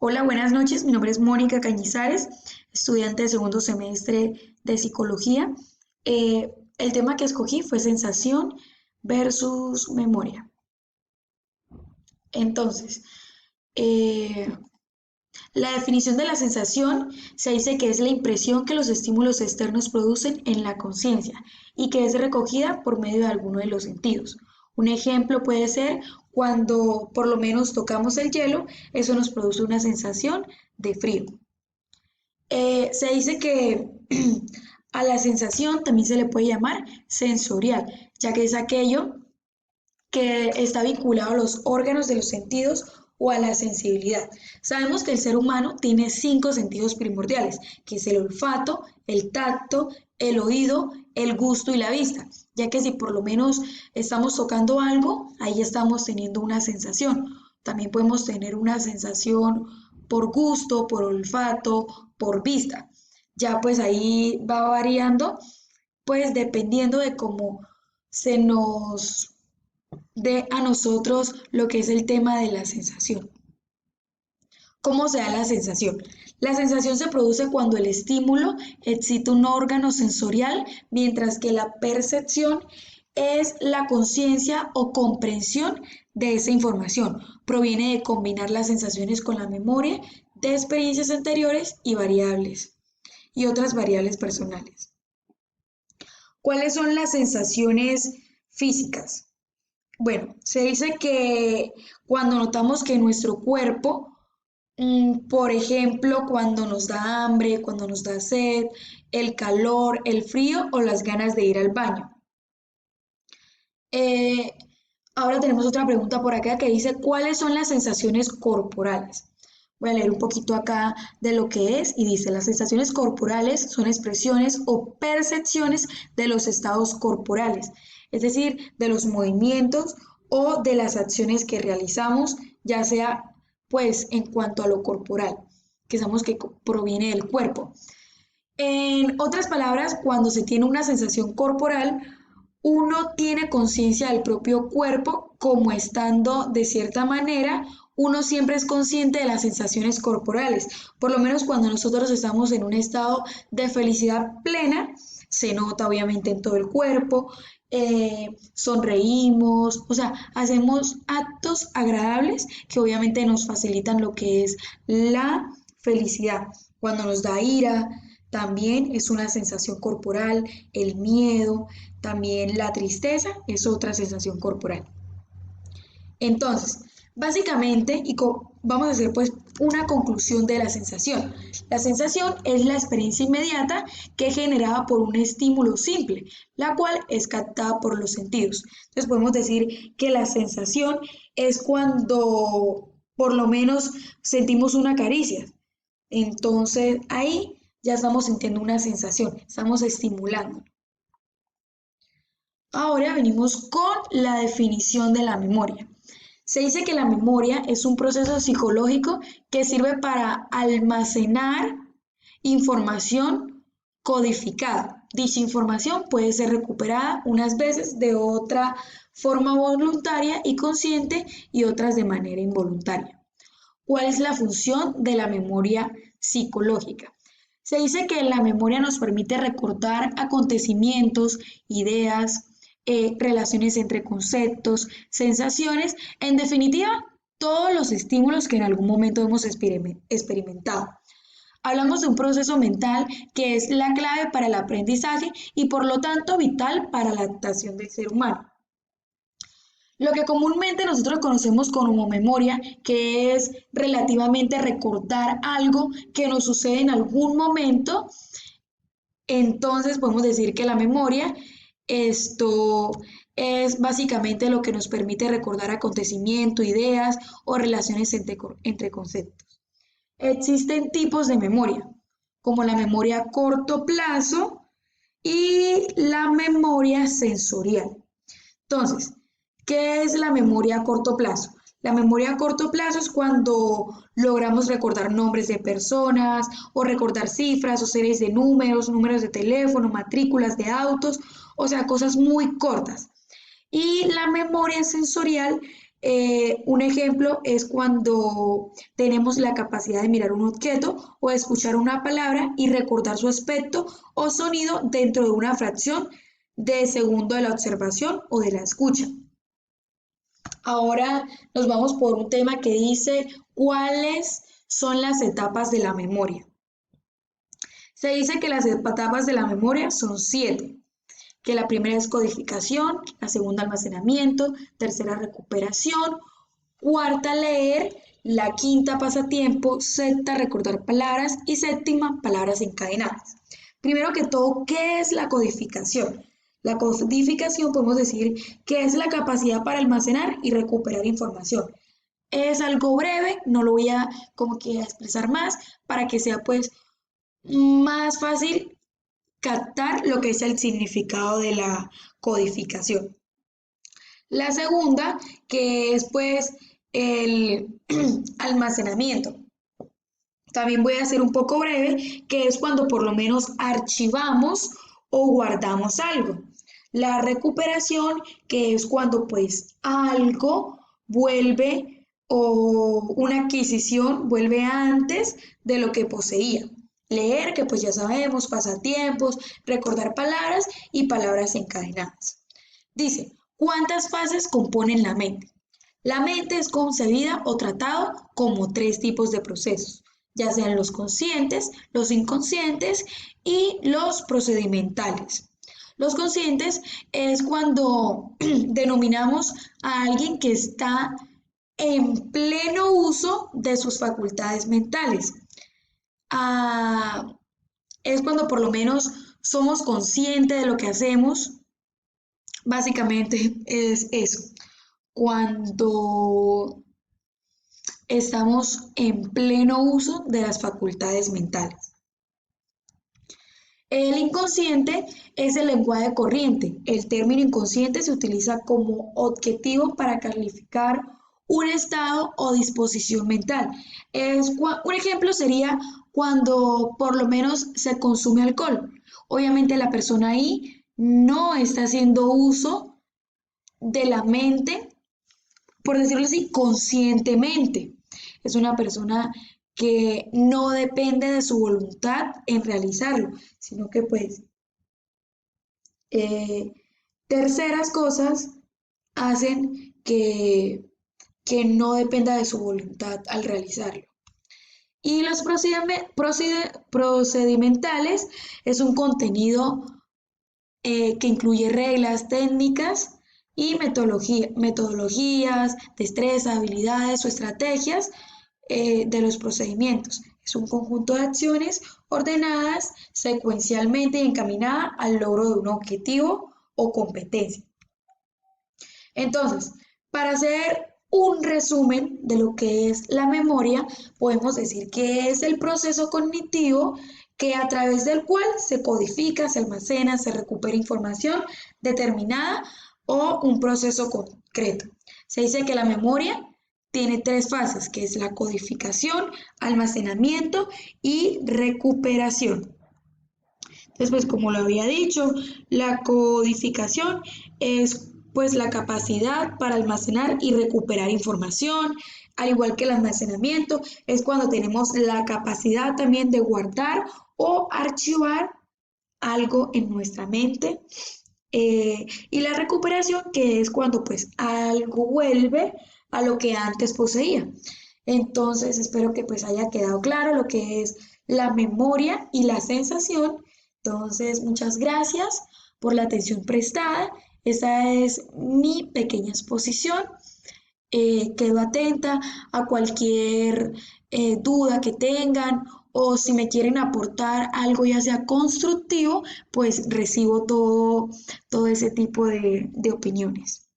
Hola, buenas noches. Mi nombre es Mónica Cañizares, estudiante de segundo semestre de psicología. El tema que escogí fue sensación versus memoria. Entonces, eh, la definición de la sensación se dice que es la impresión que los estímulos externos producen en la conciencia y que es recogida por medio de alguno de los sentidos. Un ejemplo puede ser cuando por lo menos tocamos el hielo, eso nos produce una sensación de frío. Se dice que a la sensación también se le puede llamar sensorial, ya que es aquello que está vinculado a los órganos de los sentidos o a la sensibilidad. Sabemos que el ser humano tiene cinco sentidos primordiales, que es el olfato, el tacto, el oído, el gusto y la vista, ya que si por lo menos estamos tocando algo, ahí estamos teniendo una sensación. También podemos tener una sensación por gusto, por olfato, por vista. Ya pues ahí va variando, pues dependiendo de cómo se nos de a nosotros lo que es el tema de la sensación. ¿Cómo se da la sensación? La sensación se produce cuando el estímulo excita un órgano sensorial, mientras que la percepción es la conciencia o comprensión de esa información. Proviene de combinar las sensaciones con la memoria de experiencias anteriores y variables y otras variables personales. ¿Cuáles son las sensaciones físicas? Bueno, se dice que cuando notamos que nuestro cuerpo, por ejemplo, cuando nos da hambre, cuando nos da sed, el calor, el frío o las ganas de ir al baño. Eh, Ahora tenemos otra pregunta por acá que dice, ¿cuáles son las sensaciones corporales? Voy a leer un poquito acá de lo que es y dice, las sensaciones corporales son expresiones o percepciones de los estados corporales, es decir, de los movimientos o de las acciones que realizamos, ya sea pues en cuanto a lo corporal, que sabemos que proviene del cuerpo. En otras palabras, cuando se tiene una sensación corporal, uno tiene conciencia del propio cuerpo como estando de cierta manera, uno siempre es consciente de las sensaciones corporales. Por lo menos cuando nosotros estamos en un estado de felicidad plena, se nota obviamente en todo el cuerpo, sonreímos, o sea, hacemos actos agradables que obviamente nos facilitan lo que es la felicidad. Cuando nos da ira, también es una sensación corporal, el miedo, también la tristeza es otra sensación corporal. Entonces, básicamente, vamos a hacer pues una conclusión de la sensación. La sensación es la experiencia inmediata que es generada por un estímulo simple, la cual es captada por los sentidos. Entonces podemos decir que la sensación es cuando por lo menos sentimos una caricia. Entonces ahí ya estamos sintiendo una sensación, estamos estimulando. Ahora venimos con la definición de la memoria. Se dice que la memoria es un proceso psicológico que sirve para almacenar información codificada. Dicha información puede ser recuperada unas veces de otra forma voluntaria y consciente y otras de manera involuntaria. ¿Cuál es la función de la memoria psicológica? Se dice que la memoria nos permite recordar acontecimientos, ideas, relaciones entre conceptos, sensaciones, en definitiva, todos los estímulos que en algún momento hemos experimentado. Hablamos de un proceso mental que es la clave para el aprendizaje y por lo tanto vital para la adaptación del ser humano. Lo que comúnmente nosotros conocemos como memoria, que es relativamente recordar algo que nos sucede en algún momento, entonces podemos decir que la memoria, esto es básicamente lo que nos permite recordar acontecimientos, ideas o relaciones entre conceptos. Existen tipos de memoria, como la memoria a corto plazo y la memoria sensorial. Entonces, ¿qué es la memoria a corto plazo? La memoria a corto plazo es cuando logramos recordar nombres de personas o recordar cifras o series de números, números de teléfono, matrículas de autos, o sea, cosas muy cortas. Y la memoria sensorial Un ejemplo es cuando tenemos la capacidad de mirar un objeto o escuchar una palabra y recordar su aspecto o sonido dentro de una fracción de segundo de la observación o de la escucha. Ahora nos vamos por un tema que dice cuáles son las etapas de la memoria. Se dice que las etapas de la memoria son 7, que la primera es codificación, la segunda almacenamiento, tercera recuperación, cuarta leer, la quinta pasatiempo, sexta recordar palabras y séptima palabras encadenadas. Primero que todo, ¿qué es la codificación? La codificación podemos decir que es la capacidad para almacenar y recuperar información. Es algo breve, no lo voy a como que a expresar más para que sea pues más fácil captar lo que es el significado de la codificación. La segunda, que es pues el almacenamiento. También voy a hacer un poco breve, que es cuando por lo menos archivamos o guardamos algo. La recuperación, que es cuando pues algo vuelve o una adquisición vuelve antes de lo que poseía. Leer, que pues ya sabemos, pasatiempos, recordar palabras y palabras encadenadas. Dice, ¿cuántas fases componen la mente? La mente es concebida o tratado como 3 tipos de procesos, ya sean los conscientes, los inconscientes y los procedimentales. Los conscientes es cuando denominamos a alguien que está en pleno uso de sus facultades mentales. Ah, es cuando por lo menos somos conscientes de lo que hacemos. Básicamente es eso. Cuando estamos en pleno uso de las facultades mentales. El inconsciente es el lenguaje corriente. El término inconsciente se utiliza como objetivo para calificar un estado o disposición mental. Un ejemplo sería cuando por lo menos se consume alcohol. Obviamente la persona ahí no está haciendo uso de la mente, por decirlo así, conscientemente. Es una persona que no depende de su voluntad en realizarlo, sino que pues eh, terceras cosas hacen que no dependa de su voluntad al realizarlo. Y los procedimentales es un contenido que incluye reglas, técnicas y metodologías, destreza, habilidades o estrategias de los procedimientos. Es un conjunto de acciones ordenadas secuencialmente y encaminadas al logro de un objetivo o competencia. Entonces, para hacer un resumen de lo que es la memoria, podemos decir que es el proceso cognitivo que a través del cual se codifica, se almacena, se recupera información determinada o un proceso concreto. Se dice que la memoria tiene 3 fases, que es la codificación, almacenamiento y recuperación. Entonces, pues como lo había dicho, la codificación es pues la capacidad para almacenar y recuperar información, al igual que el almacenamiento, es cuando tenemos la capacidad también de guardar o archivar algo en nuestra mente. Y la recuperación, que es cuando pues algo vuelve a lo que antes poseía. Entonces, espero que pues haya quedado claro lo que es la memoria y la sensación. Entonces, muchas gracias por la atención prestada. Esa es mi pequeña exposición. Quedo atenta a cualquier duda que tengan o si me quieren aportar algo ya sea constructivo, pues recibo todo ese tipo de opiniones.